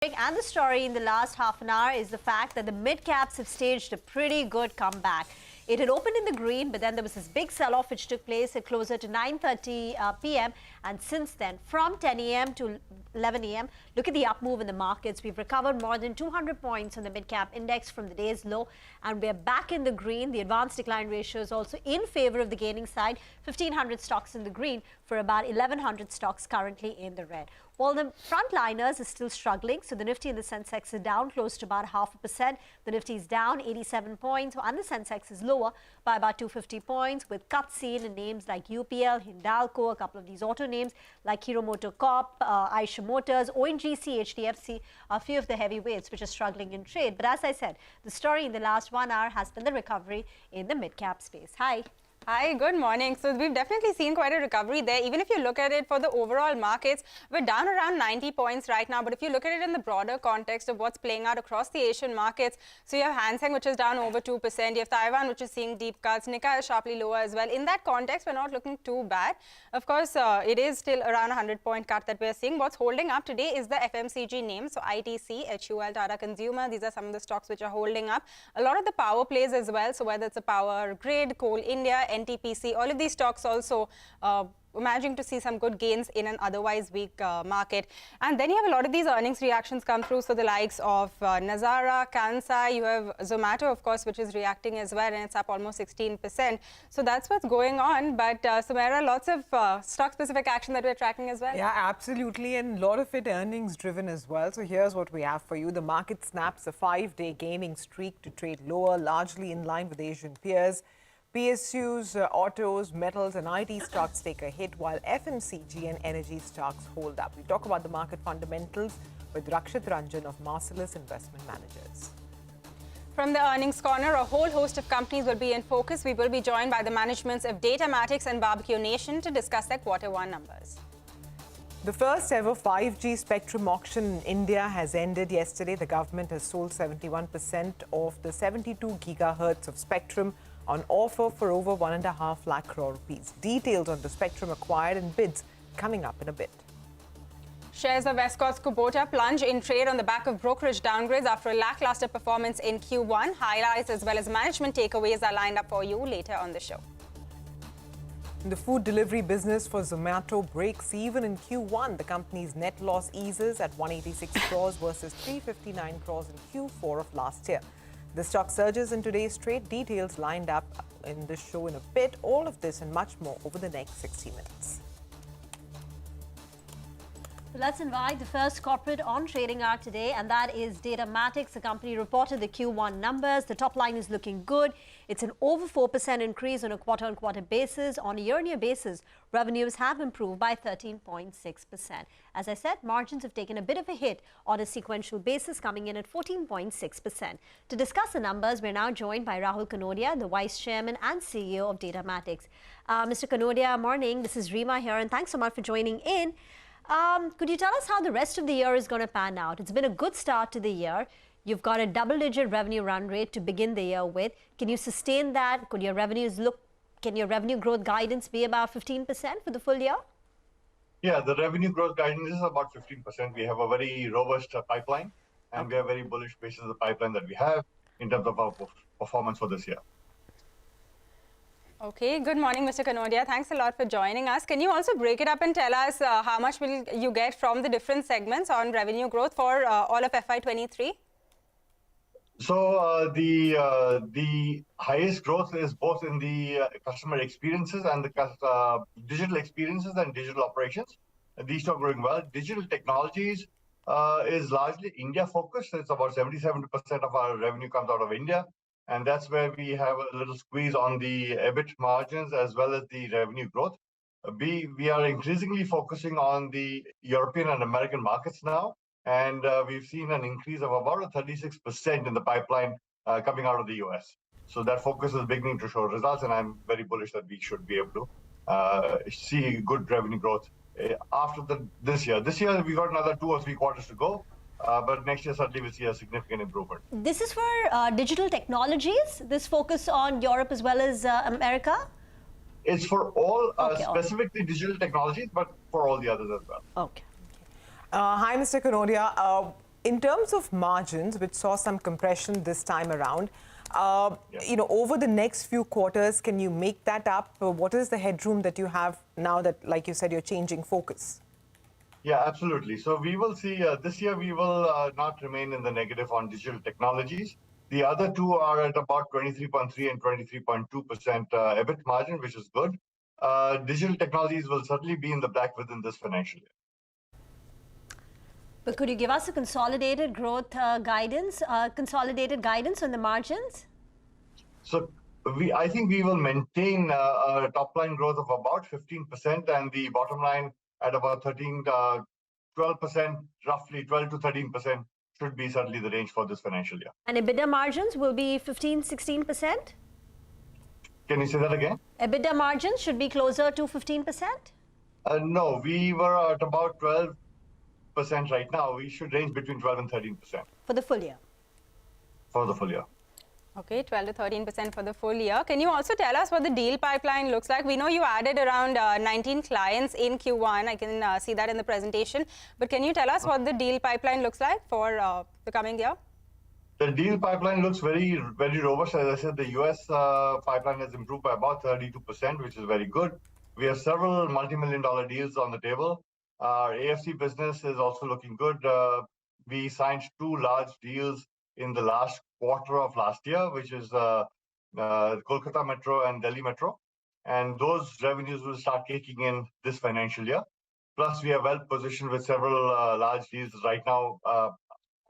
And the story in the last half an hour is the fact that the mid-caps have staged a pretty good comeback. It had opened in the green, but then there was this big sell-off which took place at closer to 9:30 p.m. And since then, from 10 a.m. to 11 a.m., look at the up move in the markets. We've recovered more than 200 points on the mid-cap index from the day's low, and we're back in the green. The advanced decline ratio is also in favor of the gaining side. 1,500 stocks in the green for about 1,100 stocks currently in the red. While the frontliners are still struggling, so the Nifty and the Sensex are down close to about 0.5%. The Nifty is down 87 points, and the Sensex is lower by about 250 points, with cuts seen in names like UPL, Hindalco, a couple of these auto names like Hero MotoCorp, Eicher Motors, ONGC, HDFC, a few of the heavyweights which are struggling in trade. But as I said, the story in the last 1 hour has been the recovery in the mid-cap space. Hi. Hi, good morning. So we've definitely seen quite a recovery there. Even if you look at it for the overall markets, we're down around 90 points right now. But if you look at it in the broader context of what's playing out across the Asian markets, so you have Hang Seng, which is down over 2%. You have Taiwan, which is seeing deep cuts. Nikkei is sharply lower as well. In that context, we're not looking too bad. Of course, it is still around a 100-point cut that we're seeing. What's holding up today is the FMCG names. So ITC, HUL, Tata Consumer, these are some of the stocks which are holding up. A lot of the power plays as well. So whether it's a Power Grid, Coal India, NTPC, all of these stocks also managing to see some good gains in an otherwise weak market. And then you have a lot of these earnings reactions come through. So the likes of Nazara, Kansai, you have Zomato, of course, which is reacting as well, and it's up almost 16%. So that's what's going on. But Sumaira, lots of stock-specific action that we're tracking as well. Yeah, absolutely. And a lot of it earnings-driven as well. So here's what we have for you. The market snaps a 5-day gaining streak to trade lower, largely in line with Asian peers. PSUs, autos, metals and IT stocks take a hit, while FMCG and energy stocks hold up. We talk about the market fundamentals with Rakshit Ranjan of Marcellus Investment Managers. From the earnings corner, a whole host of companies will be in focus. We will be joined by the managements of Datamatics and Barbecue Nation to discuss their Q1 numbers. The first ever 5G spectrum auction in India has ended yesterday. The government has sold 71% of the 72 gigahertz of spectrum on offer for over 1.5 lakh crore rupees. Details on the spectrum acquired and bids coming up in a bit. Shares of Escorts Kubota plunge in trade on the back of brokerage downgrades after a lackluster performance in Q1. Highlights as well as management takeaways are lined up for you later on the show. The food delivery business for Zomato breaks even in Q1. The company's net loss eases at 186 crores versus 359 crores in Q4 of last year. The stock surges in today's trade. Details lined up in this show in a bit. All of this and much more over the next 60 minutes. So let's invite the first corporate on trading hour today, and that is Datamatics. The company reported the Q1 numbers. The top line is looking good. It's an over 4% increase on a quarter-on-quarter basis. On a year-on-year basis, revenues have improved by 13.6%. As I said, margins have taken a bit of a hit on a sequential basis, coming in at 14.6%. To discuss the numbers, we're now joined by Rahul Kanodia, the Vice Chairman and CEO of Datamatics. Mr. Kanodia, morning. This is Rima here, and thanks so much for joining in. Could you tell us how the rest of the year is going to pan out? It's been a good start to the year. You've got a double-digit revenue run rate to begin the year with. Can you sustain that? Can your revenue growth guidance be about 15% for the full year? Yeah, the revenue growth guidance is about 15%. We have a very robust pipeline, and we are very bullish based on the pipeline that we have in terms of our performance for this year. Okay, good morning, Mr. Kanodia. Thanks a lot for joining us. Can you also break it up and tell us how much will you get from the different segments on revenue growth for all of FY23? So the highest growth is both in the customer experiences and the digital experiences and digital operations. These are growing well. Digital technologies is largely India focused. It's about 77% of our revenue comes out of India. And that's where we have a little squeeze on the EBIT margins as well as the revenue growth. We are increasingly focusing on the European and American markets now. And we've seen an increase of about 36% in the pipeline coming out of the US. So that focus is beginning to show results. And I'm very bullish that we should be able to see good revenue growth after this year. This year, we've got another 2 or 3 quarters to go. But next year, certainly, we'll see a significant improvement. This is for digital technologies, this focus on Europe as well as America? It's for all, specifically digital technologies, but for all the others as well. Okay. Hi, Mr. Kanodia. In terms of margins, which saw some compression this time around, over the next few quarters, can you make that up? What is the headroom that you have now that, like you said, you're changing focus? Yeah, absolutely. So we will see this year we will not remain in the negative on digital technologies. The other two are at about 23.3 and 23.2% EBIT margin, which is good. Digital technologies will certainly be in the black within this financial year. But could you give us a consolidated growth guidance on the margins? So I think we will maintain a top line growth of about 15% and the bottom line at about 12%, roughly 12 to 13% should be certainly the range for this financial year. And EBITDA margins will be 15, 16%? Can you say that again? EBITDA margins should be closer to 15%? No, we were at about 12% right now. We should range between 12 and 13%. For the full year? For the full year. Okay, 12 to 13% for the full year. Can you also tell us what the deal pipeline looks like? We know you added around 19 clients in Q1. I can see that in the presentation. But can you tell us what the deal pipeline looks like for the coming year? The deal pipeline looks very, very robust. As I said, the US pipeline has improved by about 32%, which is very good. We have several multi-million-dollar deals on the table. Our AFC business is also looking good. We signed 2 large deals in the last quarter of last year, which is Kolkata Metro and Delhi Metro. And those revenues will start kicking in this financial year. Plus, we are well positioned with several large deals right now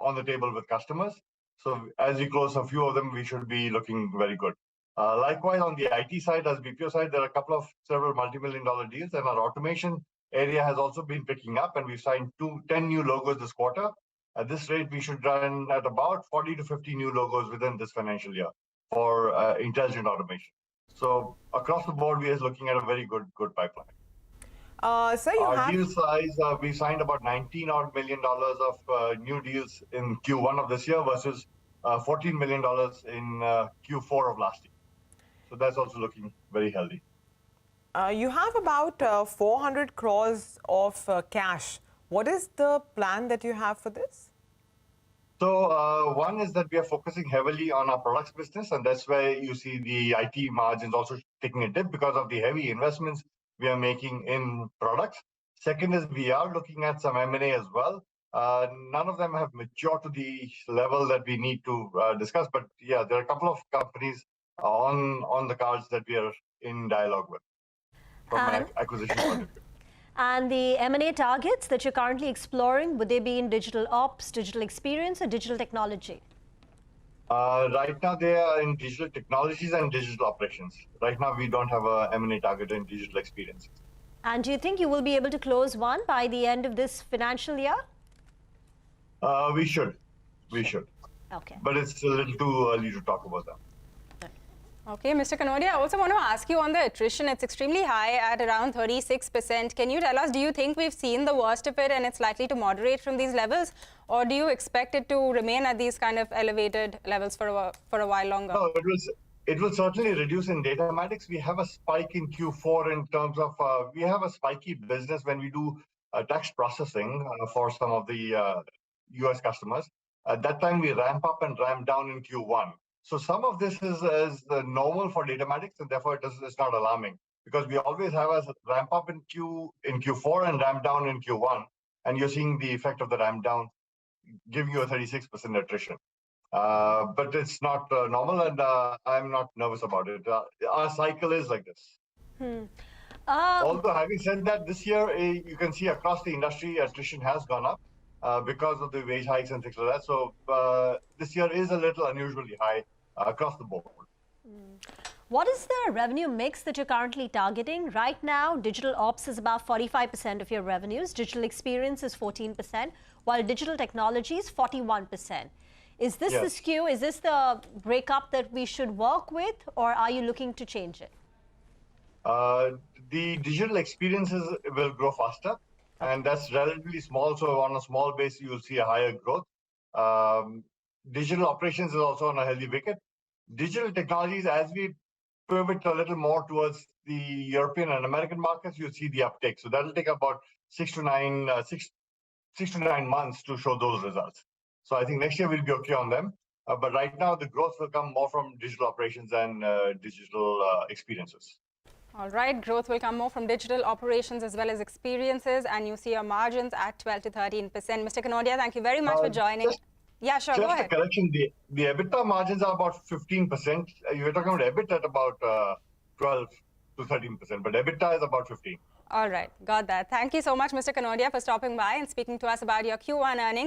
on the table with customers. So as we close a few of them, we should be looking very good. Likewise, on the IT side, as BPO side, there are a couple of several multi-million-dollar deals, and our automation area has also been picking up, and we've signed 10 new logos this quarter. At this rate, we should run at about 40 to 50 new logos within this financial year for intelligent automation. So across the board, we are looking at a very good pipeline. So Our deal size, we signed about $19 million of new deals in Q1 of this year versus $14 million in Q4 of last year. So that's also looking very healthy. You have about 400 crores of cash. What is the plan that you have for this? So one is that we are focusing heavily on our products business, and that's where you see the IT margins also taking a dip because of the heavy investments we are making in products. Second is we are looking at some M&A as well. None of them have matured to the level that we need to discuss, but yeah, there are a couple of companies on the cards that we are in dialogue with from an acquisition point of view. And the M&A targets that you're currently exploring, would they be in digital ops, digital experience, or digital technology? Right now, they are in digital technologies and digital operations. Right now, we don't have a M&A target in digital experiences. And do you think you will be able to close one by the end of this financial year? We should. Okay. But it's a little too early to talk about that. Okay, Mr. Kanodia, I also want to ask you on the attrition. It's extremely high at around 36%. Can you tell us, do you think we've seen the worst of it and it's likely to moderate from these levels? Or do you expect it to remain at these kind of elevated levels for a while longer? No, it will certainly reduce in Datamatics. We have a spike in Q4 in terms of, we have a spiky business when we do tax processing for some of the US customers. At that time, we ramp up and ramp down in Q1. So some of this is normal for Datamatics, and therefore it's not alarming because we always have a ramp up in Q4 and ramp down in Q1, and you're seeing the effect of the ramp down giving you a 36% attrition. But it's not normal, and I'm not nervous about it. Our cycle is like this. Although having said that, this year you can see across the industry attrition has gone up. Because of the wage hikes and things like that. So this year is a little unusually high across the board. What is the revenue mix that you're currently targeting? Right now, digital ops is about 45% of your revenues. Digital experience is 14%, while digital technology is 41%. Is this the skew? Is this the breakup that we should work with, or are you looking to change it? The digital experiences will grow faster. And that's relatively small, so on a small base, you'll see a higher growth. Digital operations is also on a healthy wicket. Digital technologies, as we pivot a little more towards the European and American markets, you'll see the uptake. So that'll take about 6 to 9 months to show those results. So I think next year we'll be okay on them. But right now, the growth will come more from digital operations and digital experiences. All right, growth will come more from digital operations as well as experiences, and you see your margins at 12 to 13%. Mr. Kanodia, thank you very much for joining. Yeah, sure, go ahead. Just a correction, the EBITDA margins are about 15%. You were talking about EBIT at about 12 to 13%, but EBITDA is about 15. All right, got that. Thank you so much, Mr. Kanodia, for stopping by and speaking to us about your Q1 earnings.